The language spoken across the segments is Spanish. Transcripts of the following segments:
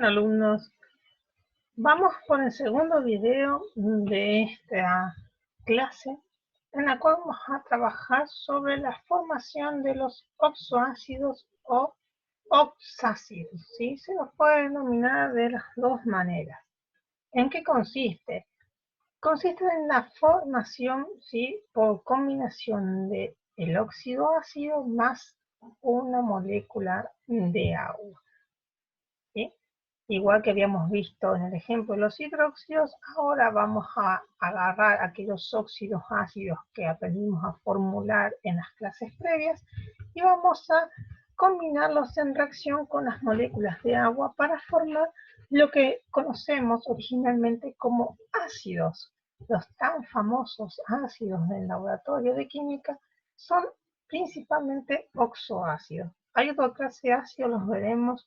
Bueno, alumnos, vamos por el segundo video de esta clase en la cual vamos a trabajar sobre la formación de los oxoácidos o oxácidos, ¿sí? Se los puede denominar de las dos maneras. ¿En qué consiste? Consiste en la formación, ¿sí?, por combinación de el óxido ácido más una molécula de agua, ¿sí? Igual que habíamos visto en el ejemplo de los hidróxidos, ahora vamos a agarrar aquellos óxidos ácidos que aprendimos a formular en las clases previas y vamos a combinarlos en reacción con las moléculas de agua para formar lo que conocemos originalmente como ácidos. Los tan famosos ácidos del laboratorio de química son principalmente oxoácidos. Hay otra clase de ácidos, los veremos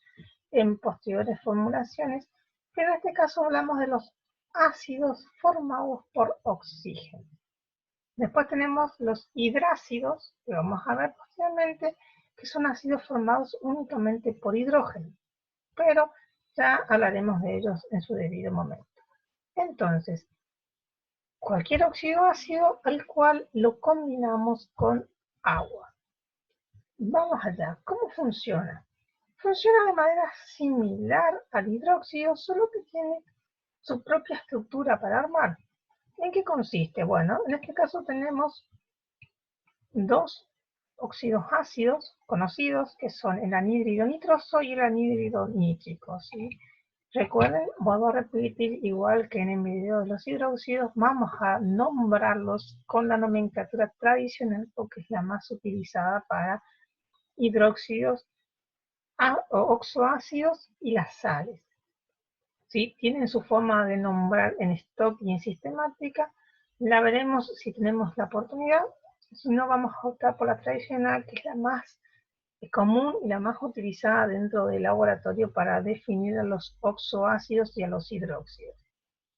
en posteriores formulaciones, pero en este caso hablamos de los ácidos formados por oxígeno. Después tenemos los hidrácidos, que vamos a ver posteriormente, que son ácidos formados únicamente por hidrógeno, pero ya hablaremos de ellos en su debido momento. Entonces, cualquier óxido ácido al cual lo combinamos con agua. Vamos allá, ¿cómo funciona? Funciona de manera similar al hidróxido, solo que tiene su propia estructura para armar. ¿En qué consiste? Bueno, en este caso tenemos dos óxidos ácidos conocidos, que son el anhídrido nitroso y el anhídrido nítrico, ¿sí? Recuerden, vuelvo a repetir, igual que en el video de los hidróxidos, vamos a nombrarlos con la nomenclatura tradicional porque es la más utilizada para hidróxidos, oxoácidos y las sales. ¿Sí? Tienen su forma de nombrar en stock y en sistemática. La veremos si tenemos la oportunidad. Si no, vamos a optar por la tradicional, que es la más común y la más utilizada dentro del laboratorio para definir a los oxoácidos y a los hidróxidos.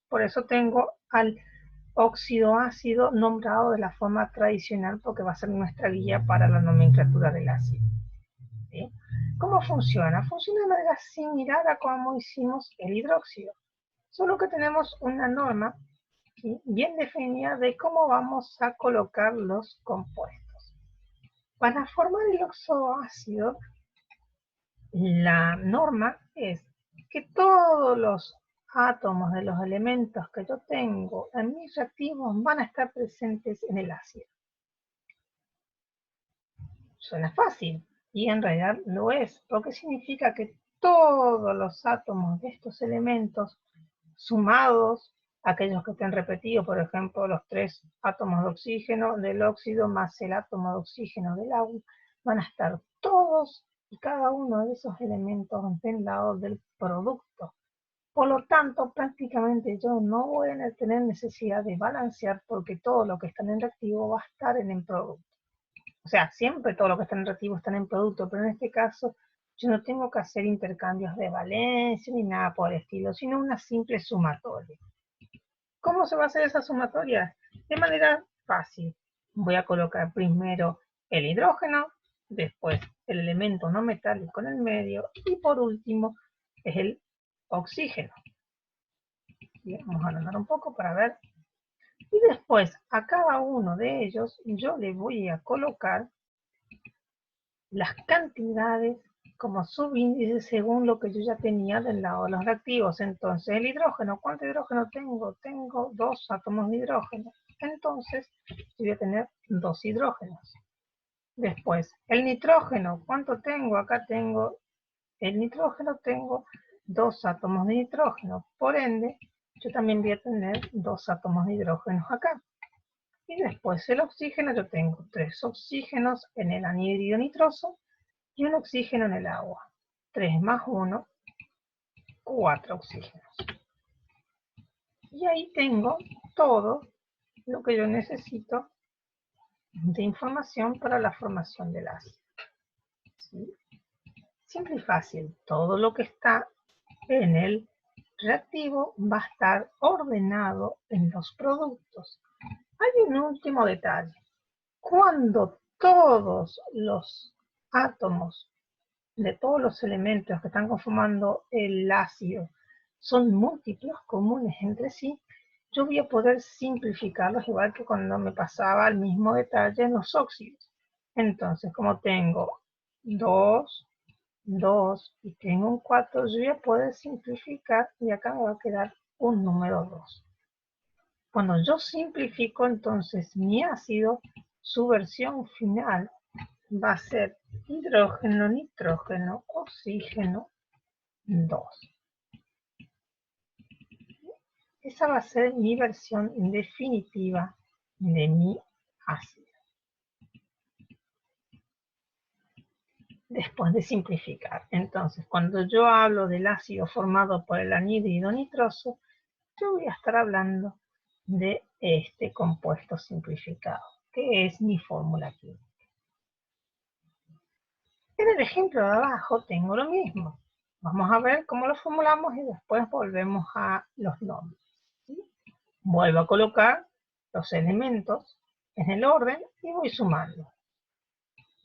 Por eso tengo al óxido ácido nombrado de la forma tradicional, porque va a ser nuestra guía para la nomenclatura del ácido. ¿Sí? ¿Cómo funciona? Funciona de manera similar a como hicimos el hidróxido, solo que tenemos una norma, ¿sí?, bien definida de cómo vamos a colocar los compuestos. Para formar el oxoácido, la norma es que todos los átomos de los elementos que yo tengo en mis reactivos van a estar presentes en el ácido. Suena fácil, y en realidad lo es, porque significa que todos los átomos de estos elementos, sumados, aquellos que estén repetidos, por ejemplo, los 3 átomos de oxígeno del óxido más el átomo de oxígeno del agua, van a estar todos y cada uno de esos elementos del lado del producto. Por lo tanto, prácticamente yo no voy a tener necesidad de balancear porque todo lo que está en el reactivo va a estar en el producto. O sea, siempre todo lo que está en reactivo está en producto, pero en este caso yo no tengo que hacer intercambios de valencia ni nada por el estilo, sino una simple sumatoria. ¿Cómo se va a hacer esa sumatoria? De manera fácil. Voy a colocar primero el hidrógeno, después el elemento no metálico en el medio y por último es el oxígeno. Bien, vamos a agrandar un poco para ver. Y después a cada uno de ellos yo le voy a colocar las cantidades como subíndice según lo que yo ya tenía del lado de los reactivos. Entonces el hidrógeno, ¿cuánto hidrógeno tengo? Tengo 2 átomos de hidrógeno. Entonces yo voy a tener 2 hidrógenos. Después el nitrógeno, ¿cuánto tengo? Acá tengo el nitrógeno, tengo 2 átomos de nitrógeno. Por ende, yo también voy a tener 2 átomos de hidrógeno acá. Y después el oxígeno, yo tengo 3 oxígenos en el anhídrido nitroso y un oxígeno en el agua. 3 más 1, 4 oxígenos. Y ahí tengo todo lo que yo necesito de información para la formación del ácido. ¿Sí? Simple y fácil. Todo lo que está en el reactivo va a estar ordenado en los productos. Hay un último detalle. Cuando todos los átomos de todos los elementos que están conformando el ácido son múltiplos comunes entre sí, yo voy a poder simplificarlos igual que cuando me pasaba el mismo detalle en los óxidos. Entonces, como tengo 2, 2 y tengo un 4, yo voy a poder simplificar y acá me va a quedar un número 2. Cuando yo simplifico, entonces mi ácido, su versión final va a ser hidrógeno, nitrógeno, oxígeno, 2. Esa va a ser mi versión definitiva de mi ácido. Después de simplificar. Entonces, cuando yo hablo del ácido formado por el anhídrido nitroso, yo voy a estar hablando de este compuesto simplificado, que es mi fórmula química. En el ejemplo de abajo tengo lo mismo. Vamos a ver cómo lo formulamos y después volvemos a los nombres. ¿Sí? Vuelvo a colocar los elementos en el orden y voy sumando.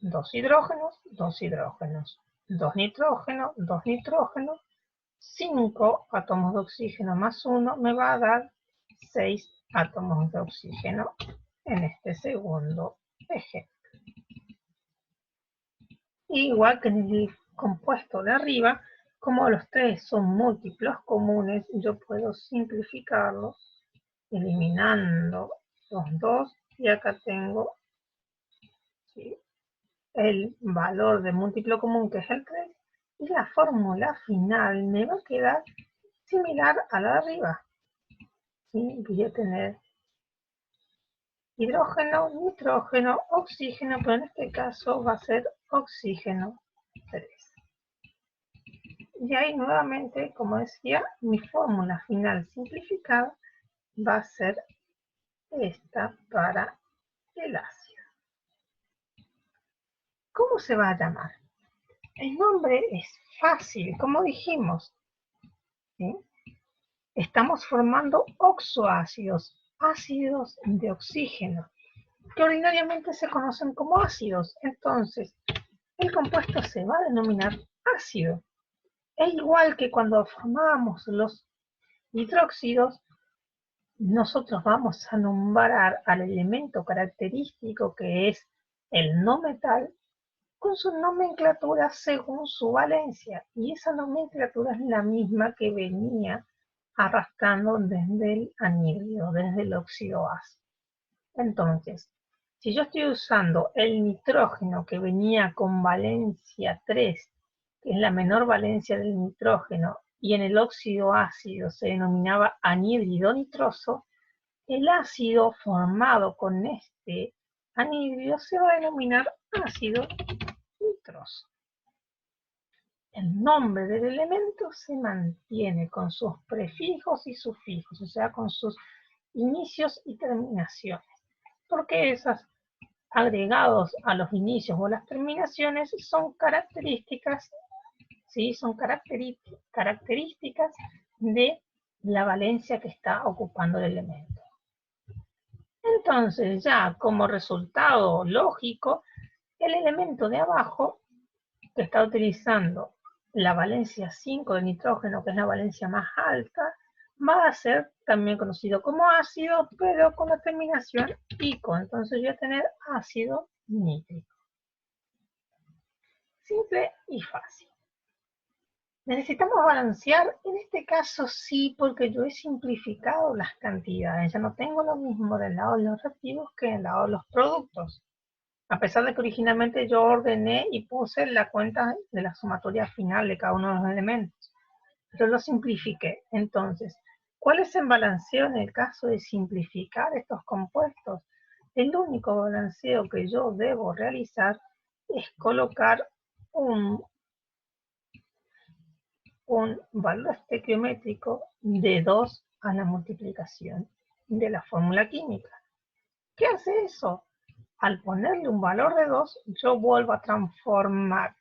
2 hidrógenos, 2 hidrógenos, 2 nitrógenos, 2 nitrógenos, 5 átomos de oxígeno más 1 me va a dar 6 átomos de oxígeno en este segundo ejemplo. Igual que en el compuesto de arriba, como los tres son múltiplos comunes, yo puedo simplificarlos eliminando los 2 y acá tengo, ¿sí?, el valor de múltiplo común, que es el 3, y la fórmula final me va a quedar similar a la de arriba. ¿Sí? Voy a tener hidrógeno, nitrógeno, oxígeno, pero en este caso va a ser oxígeno 3. Y ahí nuevamente, como decía, mi fórmula final simplificada va a ser esta para el ácido. ¿Cómo se va a llamar? El nombre es fácil, como dijimos, ¿sí? Estamos formando oxoácidos, ácidos de oxígeno, que ordinariamente se conocen como ácidos. Entonces, el compuesto se va a denominar ácido. Es igual que cuando formábamos los hidróxidos, nosotros vamos a nombrar al elemento característico que es el no metal con su nomenclatura según su valencia, y esa nomenclatura es la misma que venía arrastrando desde el anhídrido, desde el óxido ácido. Entonces, si yo estoy usando el nitrógeno que venía con valencia 3, que es la menor valencia del nitrógeno, y en el óxido ácido se denominaba anhídrido nitroso, el ácido formado con este anhídrido se va a denominar ácido nitroso. El nombre del elemento se mantiene con sus prefijos y sufijos, o sea, con sus inicios y terminaciones, porque esos agregados a los inicios o las terminaciones son características, ¿sí?, son características de la valencia que está ocupando el elemento. Entonces, ya como resultado lógico, el elemento de abajo, que está utilizando la valencia 5 de nitrógeno, que es la valencia más alta, va a ser también conocido como ácido, pero con la terminación ico. Entonces voy a tener ácido nítrico. Simple y fácil. ¿Necesitamos balancear? En este caso sí, porque yo he simplificado las cantidades. Ya no tengo lo mismo del lado de los reactivos que del lado de los productos. A pesar de que originalmente yo ordené y puse la cuenta de la sumatoria final de cada uno de los elementos, pero lo simplifiqué. Entonces, ¿cuál es el balanceo en el caso de simplificar estos compuestos? El único balanceo que yo debo realizar es colocar un valor estequiométrico de 2 a la multiplicación de la fórmula química. ¿Qué hace eso? Al ponerle un valor de 2, yo vuelvo a transformar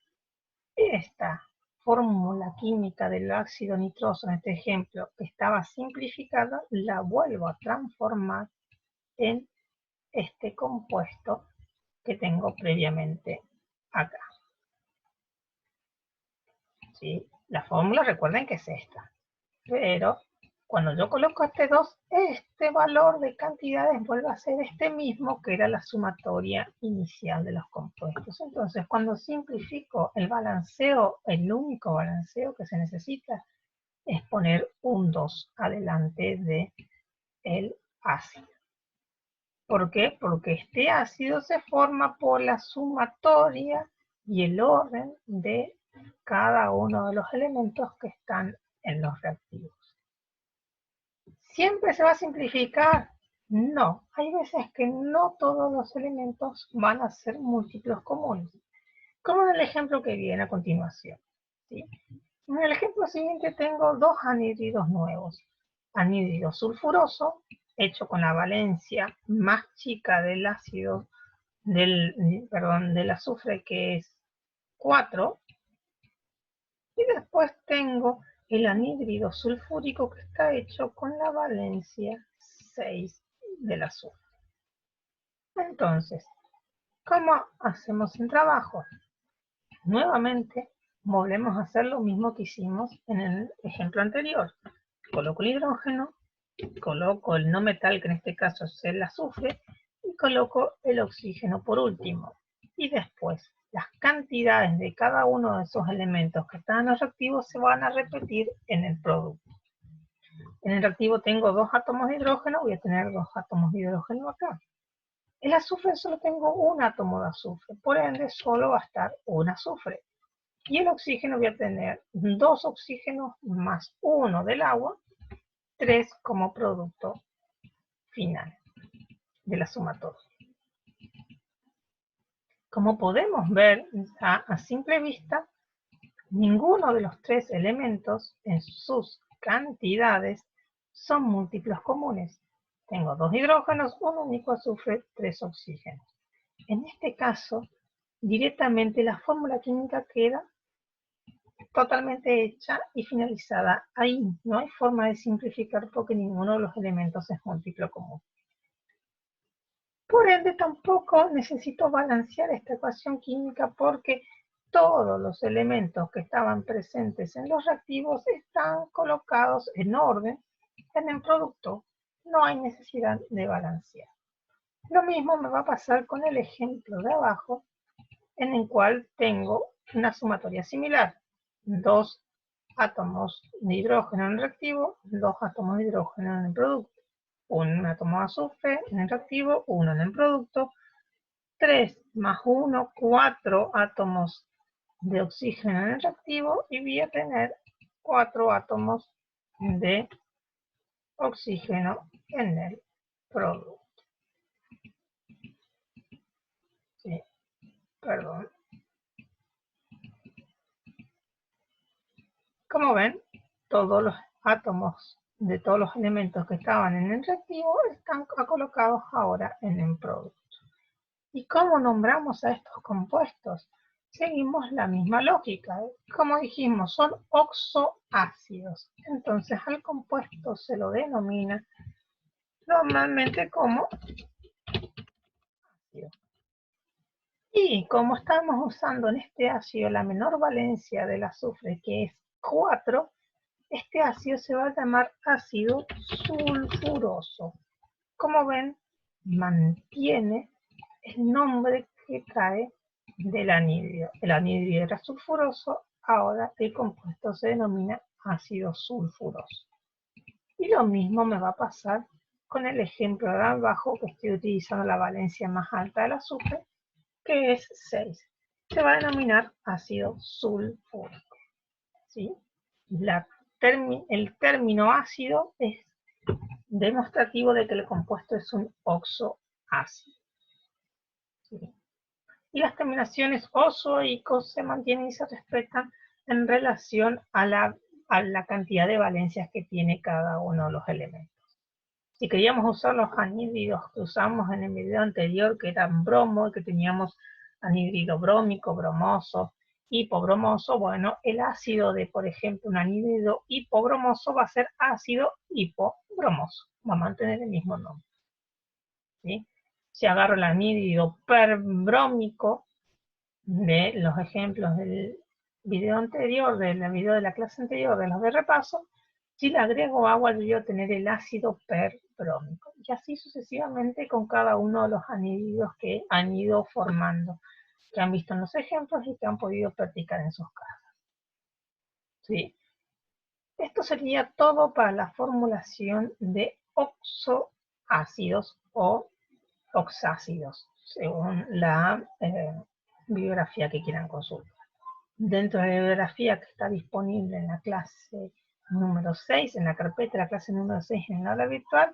esta fórmula química del ácido nitroso, en este ejemplo, que estaba simplificada, la vuelvo a transformar en este compuesto que tengo previamente acá. ¿sí? La fórmula recuerden que es esta. Pero cuando yo coloco este 2, este valor de cantidades vuelve a ser este mismo que era la sumatoria inicial de los compuestos. Entonces, cuando simplifico el balanceo, el único balanceo que se necesita es poner un 2 adelante de el ácido. ¿Por qué? Porque este ácido se forma por la sumatoria y el orden de cada uno de los elementos que están en los reactivos. ¿Siempre se va a simplificar? No, hay veces que no todos los elementos van a ser múltiplos comunes, como en el ejemplo que viene a continuación. ¿Sí? En el ejemplo siguiente tengo dos anhídridos nuevos. Anhídrido sulfuroso, hecho con la valencia más chica del ácido, del azufre, que es 4, y después tengo el anhídrido sulfúrico, que está hecho con la valencia 6 del azufre. Entonces, ¿cómo hacemos el trabajo? Nuevamente, volvemos a hacer lo mismo que hicimos en el ejemplo anterior. Coloco el hidrógeno, coloco el no metal, que en este caso es el azufre, y coloco el oxígeno por último. Y después, las cantidades de cada uno de esos elementos que están en los reactivos se van a repetir en el producto. En el reactivo tengo 2 átomos de hidrógeno, voy a tener 2 átomos de hidrógeno acá. El azufre solo tengo un átomo de azufre, por ende solo va a estar un azufre. Y el oxígeno voy a tener 2 oxígenos más 1 del agua, 3 como producto final de la sumatoria. Como podemos ver a simple vista, ninguno de los 3 elementos en sus cantidades son múltiplos comunes. Tengo 2 hidrógenos, un único azufre, 3 oxígenos. En este caso, directamente la fórmula química queda totalmente hecha y finalizada ahí. No hay forma de simplificar porque ninguno de los elementos es múltiplo común. Por ende, tampoco necesito balancear esta ecuación química porque todos los elementos que estaban presentes en los reactivos están colocados en orden en el producto. No hay necesidad de balancear. Lo mismo me va a pasar con el ejemplo de abajo, en el cual tengo una sumatoria similar. 2 átomos de hidrógeno en el reactivo, 2 átomos de hidrógeno en el producto. Un átomo de azufre en el reactivo, 1 en el producto. 3 más 1, 4 átomos de oxígeno en el reactivo y voy a tener 4 átomos de oxígeno en el producto. Sí, perdón. Como ven, todos los átomos de todos los elementos que estaban en el reactivo están colocados ahora en el producto. ¿Y cómo nombramos a estos compuestos? Seguimos la misma lógica. Como dijimos, son oxoácidos. Entonces al compuesto se lo denomina normalmente como ácido. Y como estamos usando en este ácido la menor valencia del azufre, que es 4, este ácido se va a llamar ácido sulfuroso. Como ven, mantiene el nombre que trae del anhídrido. El anhídrido era sulfuroso, ahora el compuesto se denomina ácido sulfuroso. Y lo mismo me va a pasar con el ejemplo de abajo, que estoy utilizando la valencia más alta del azufre, que es 6. Se va a denominar ácido sulfúrico. ¿Sí? El término ácido es demostrativo de que el compuesto es un oxoácido. ¿Sí? Y las terminaciones oso y cos se mantienen y se respetan en relación a la cantidad de valencias que tiene cada uno de los elementos. Si queríamos usar los anhídridos que usamos en el video anterior, que eran bromo, que teníamos anhídrido brómico, bromoso, hipobromoso, bueno, el ácido de, por ejemplo, un anhídrido hipobromoso va a ser ácido hipobromoso, va a mantener el mismo nombre. ¿Sí? Si agarro el anhídrido perbrómico de los ejemplos del video anterior, del video de la clase anterior, de los de repaso, si le agrego agua, yo voy a obtener el ácido perbrómico. Y así sucesivamente con cada uno de los anhídridos que han ido formando, que han visto en los ejemplos y que han podido practicar en sus casas. ¿Sí? Esto sería todo para la formulación de oxoácidos o oxácidos, según la bibliografía que quieran consultar. Dentro de la bibliografía que está disponible en la clase número 6, en la carpeta de la clase número 6 en el aula virtual,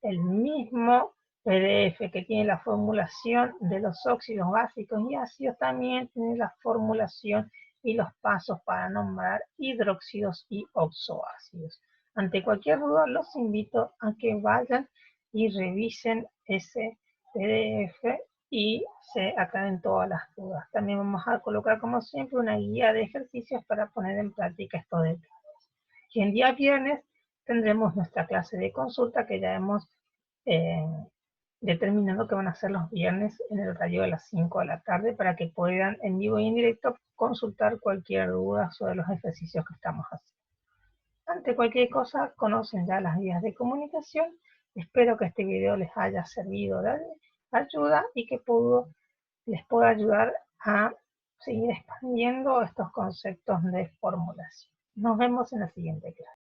el mismo PDF que tiene la formulación de los óxidos básicos y ácidos también tiene la formulación y los pasos para nombrar hidróxidos y oxoácidos. Ante cualquier duda, los invito a que vayan y revisen ese PDF y se aclaren todas las dudas. También vamos a colocar, como siempre, una guía de ejercicios para poner en práctica estos detalles. Y el día viernes tendremos nuestra clase de consulta que ya hemos determinado que van a ser los viernes en el horario de las 5 de la tarde para que puedan en vivo y en directo consultar cualquier duda sobre los ejercicios que estamos haciendo. Ante cualquier cosa, conocen ya las vías de comunicación. Espero que este video les haya servido de ayuda y que les pueda ayudar a seguir expandiendo estos conceptos de formulación. Nos vemos en la siguiente clase.